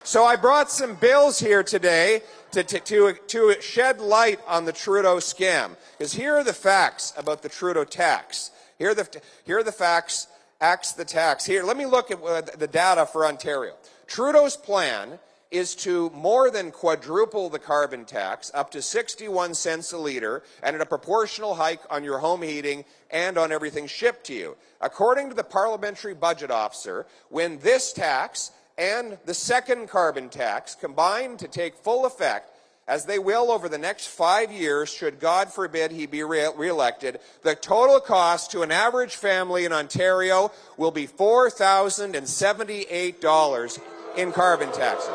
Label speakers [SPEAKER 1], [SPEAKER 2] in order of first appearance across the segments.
[SPEAKER 1] So I brought some bills here today to shed light on the Trudeau scam. Because here are the facts about the Trudeau tax. Here are the facts, axe the tax. Here, let me look at the data for Ontario. Trudeau's plan is to more than quadruple the carbon tax, up to 61 cents a litre, and at a proportional hike on your home heating and on everything shipped to you. According to the Parliamentary Budget Officer, when this tax and the second carbon tax combine to take full effect, as they will over the next 5 years, should God forbid he be re-elected, the total cost to an average family in Ontario will be $4,078 in carbon taxes.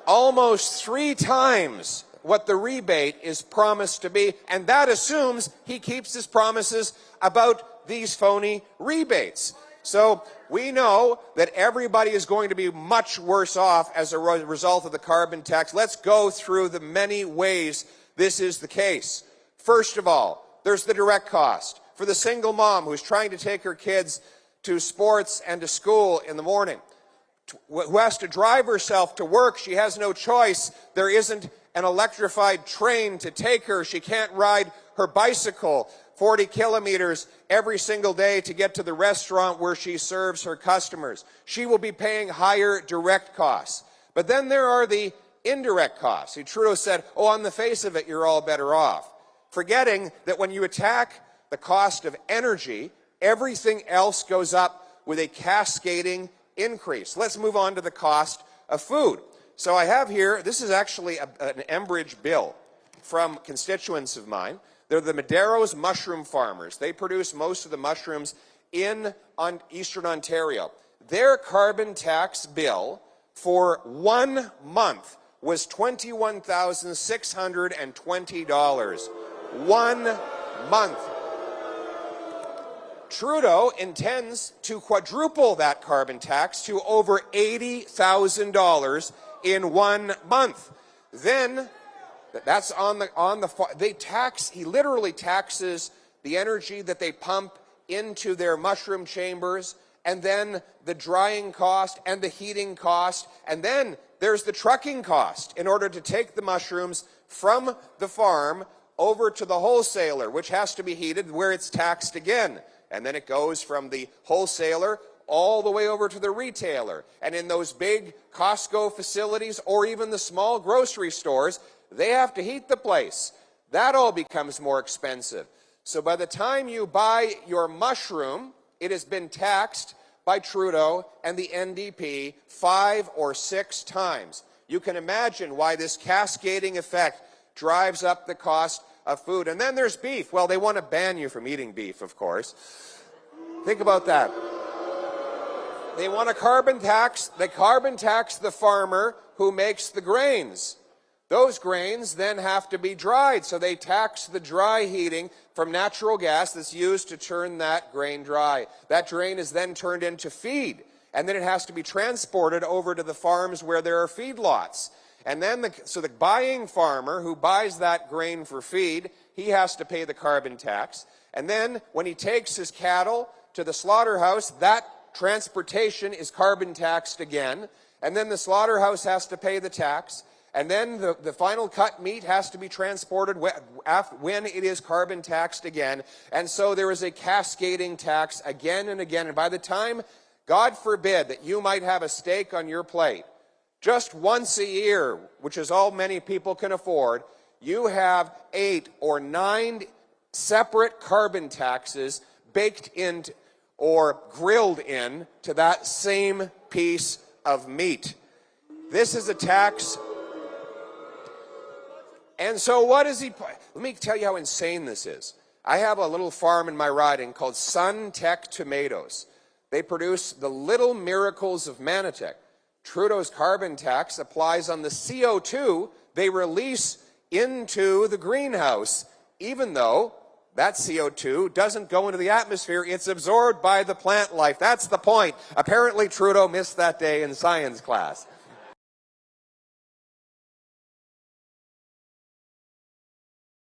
[SPEAKER 1] Almost 3 times what the rebate is promised to be, and that assumes he keeps his promises about these phony rebates. So we know that everybody is going to be much worse off as a result of the carbon tax. Let's go through the many ways this is the case. First of all, there's the direct cost. For the single mom who's trying to take her kids to sports and to school in the morning, who has to drive herself to work, she has no choice. There isn't an electrified train to take her. She can't ride her bicycle 40 kilometers every single day to get to the restaurant where she serves her customers. She will be paying higher direct costs. But then there are the indirect costs. See, Trudeau said, oh, on the face of it, you're all better off. Forgetting that when you attack the cost of energy, everything else goes up with a cascading increase. Let's move on to the cost of food. So I have here, this is actually an Enbridge bill from constituents of mine. They're the Madero's mushroom farmers. They produce most of the mushrooms in Eastern Ontario. Their carbon tax bill for 1 month was $21,620. 1 month. Trudeau intends to quadruple that carbon tax to over $80,000 in 1 month. Then, that's he literally taxes the energy that they pump into their mushroom chambers, and then the drying cost and the heating cost, and then there's the trucking cost in order to take the mushrooms from the farm over to the wholesaler, which has to be heated, where it's taxed again. And then it goes from the wholesaler all the way over to the retailer. And in those big Costco facilities or even the small grocery stores, they have to heat the place. That all becomes more expensive. So by the time you buy your mushroom, it has been taxed by Trudeau and the NDP 5 or 6 times. You can imagine why this cascading effect drives up the cost of food. And then there's beef. Well, they want to ban you from eating beef, of course. Think about that. They want a carbon tax. They carbon tax the farmer who makes the grains. Those grains then have to be dried, so they tax the dry heating from natural gas that's used to turn that grain dry. That grain is then turned into feed, and then it has to be transported over to the farms where there are feedlots. And then the buying farmer who buys that grain for feed, he has to pay the carbon tax. And then when he takes his cattle to the slaughterhouse, that transportation is carbon taxed again. And then the slaughterhouse has to pay the tax. And then the final cut meat has to be transported when it is carbon taxed again. And so there is a cascading tax again and again. And by the time, God forbid, that you might have a steak on your plate, just once a year, which is all many people can afford, you have 8 or 9 separate carbon taxes baked into or grilled in to that same piece of meat. This is a tax. And so what is he? Let me tell you how insane this is. I have a little farm in my riding called Sun Tech Tomatoes. They produce the little miracles of Manitouk. Trudeau's carbon tax applies on the CO2 they release into the greenhouse, even though that CO2 doesn't go into the atmosphere. It's absorbed by the plant life. That's the point. Apparently, Trudeau missed that day in science class.